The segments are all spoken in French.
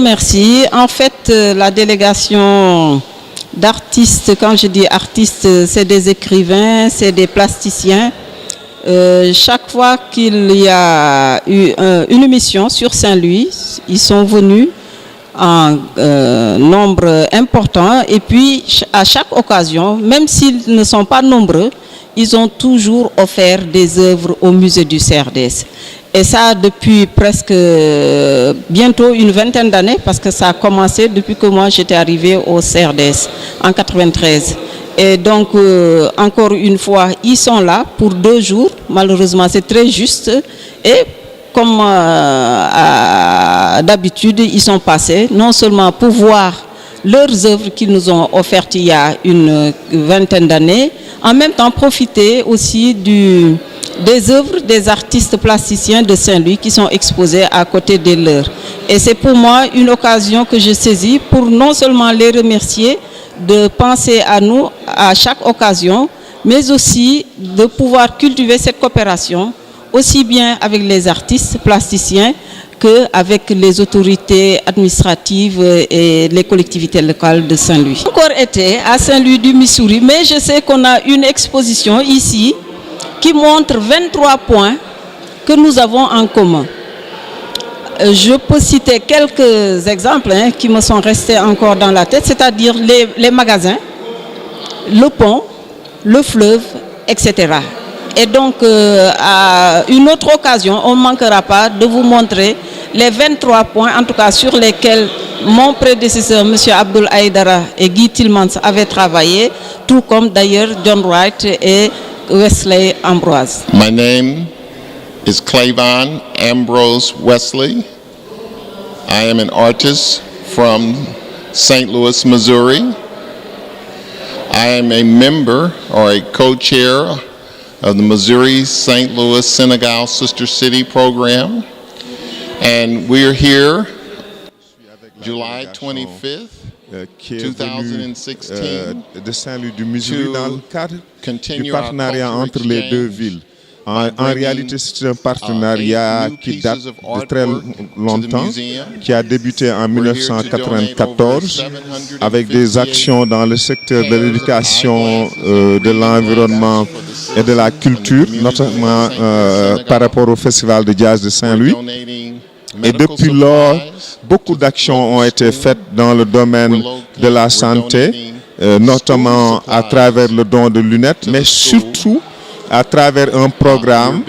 Merci. En fait, la délégation d'artistes, quand je dis artistes, c'est des écrivains, c'est des plasticiens. Chaque fois qu'il y a eu une émission sur Saint-Louis, ils sont venus en nombre important et puis à chaque occasion, même s'ils ne sont pas nombreux, ils ont toujours offert des œuvres au musée du CRDS. Et ça depuis presque bientôt une vingtaine d'années parce que ça a commencé depuis que moi j'étais arrivée au CRDS en 93. Et donc encore une fois, ils sont là pour 2 jours. Malheureusement, c'est très juste. Et comme d'habitude, ils sont passés non seulement pour voir leurs œuvres qu'ils nous ont offertes il y a une vingtaine d'années, en même temps profiter aussi des œuvres des artistes plasticiens de Saint-Louis qui sont exposés à côté de leurs. Et c'est pour moi une occasion que je saisis pour non seulement les remercier de penser à nous à chaque occasion, mais aussi de pouvoir cultiver cette coopération aussi bien avec les artistes plasticiens qu'avec les autorités administratives et les collectivités locales de Saint-Louis. Encore été à Saint-Louis du Missouri, mais je sais qu'on a une exposition ici qui montre 23 points que nous avons en commun. Je peux citer quelques exemples qui me sont restés encore dans la tête, c'est-à-dire les magasins, le pont, le fleuve, etc. Et donc, à une autre occasion, on ne manquera pas de vous montrer les 23 points, en tout cas sur lesquels mon prédécesseur, M. Abdoul Aïdara et Guy Tillmans avaient travaillé, tout comme d'ailleurs John Wright et Wesley Ambrose. My name is Clavon Ambrose Wesley. I am an artist from St. Louis, Missouri. I am a member or a co-chair of the Missouri St. Louis Senegal Sister City program. And we're here July 25th, 2016, de Saint-Louis du Missouri dans le cadre du partenariat entre les deux villes. En réalité, c'est un partenariat qui date de très longtemps, qui a débuté en 1994 avec des actions dans le secteur de l'éducation, de l'environnement et de la culture, notamment par rapport au Festival de Jazz de Saint-Louis. Et depuis lors, beaucoup d'actions ont été faites dans le domaine de la santé, notamment à travers le don de lunettes, mais surtout à travers un programme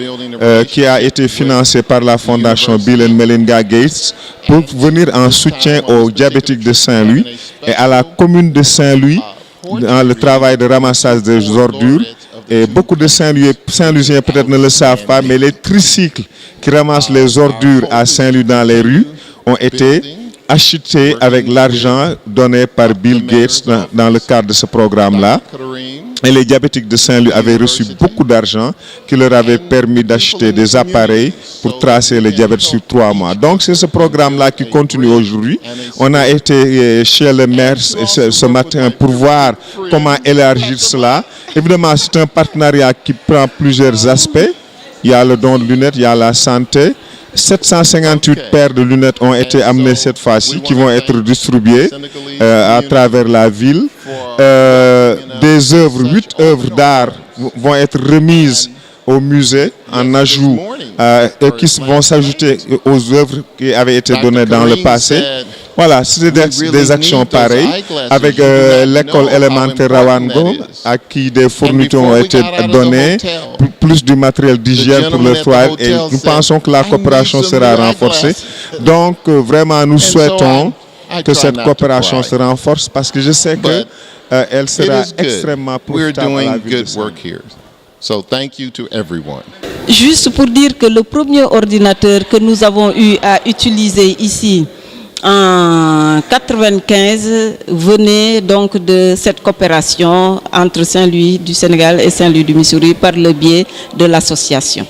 qui a été financé par la Fondation Bill and Melinda Gates pour venir en soutien aux diabétiques de Saint-Louis et à la commune de Saint-Louis dans le travail de ramassage des ordures. Et beaucoup de Saint-Louisiens peut-être ne le savent pas, mais les tricycles qui ramassent les ordures à Saint-Louis dans les rues ont été achetés avec l'argent donné par Bill Gates dans le cadre de ce programme-là. Et les diabétiques de Saint-Louis avaient reçu beaucoup d'argent qui leur avait permis d'acheter des appareils pour tracer le diabète sur 3 mois. Donc c'est ce programme-là qui continue aujourd'hui. On a été chez le maire ce matin pour voir comment élargir cela. Évidemment, c'est un partenariat qui prend plusieurs aspects. Il y a le don de lunettes, il y a la santé. 758 paires de lunettes ont été amenées cette fois-ci, qui vont être distribuées à travers la ville. Des œuvres, 8 œuvres d'art vont être remises au musée en ajout et qui vont s'ajouter aux œuvres qui avaient été données dans le passé. Voilà, c'est des actions pareilles avec l'école élémentaire Rawango à qui des fournitures ont été données, plus du matériel d'hygiène pour le foyer et nous pensons que la coopération sera renforcée. Donc vraiment nous souhaitons que cette coopération se renforce parce que je sais que elle sera extrêmement profitable à la ville de Saint-Louis. So thank you to everyone. Juste pour dire que le premier ordinateur que nous avons eu à utiliser ici en 1995 venait donc de cette coopération entre Saint-Louis du Sénégal et Saint-Louis du Missouri par le biais de l'association.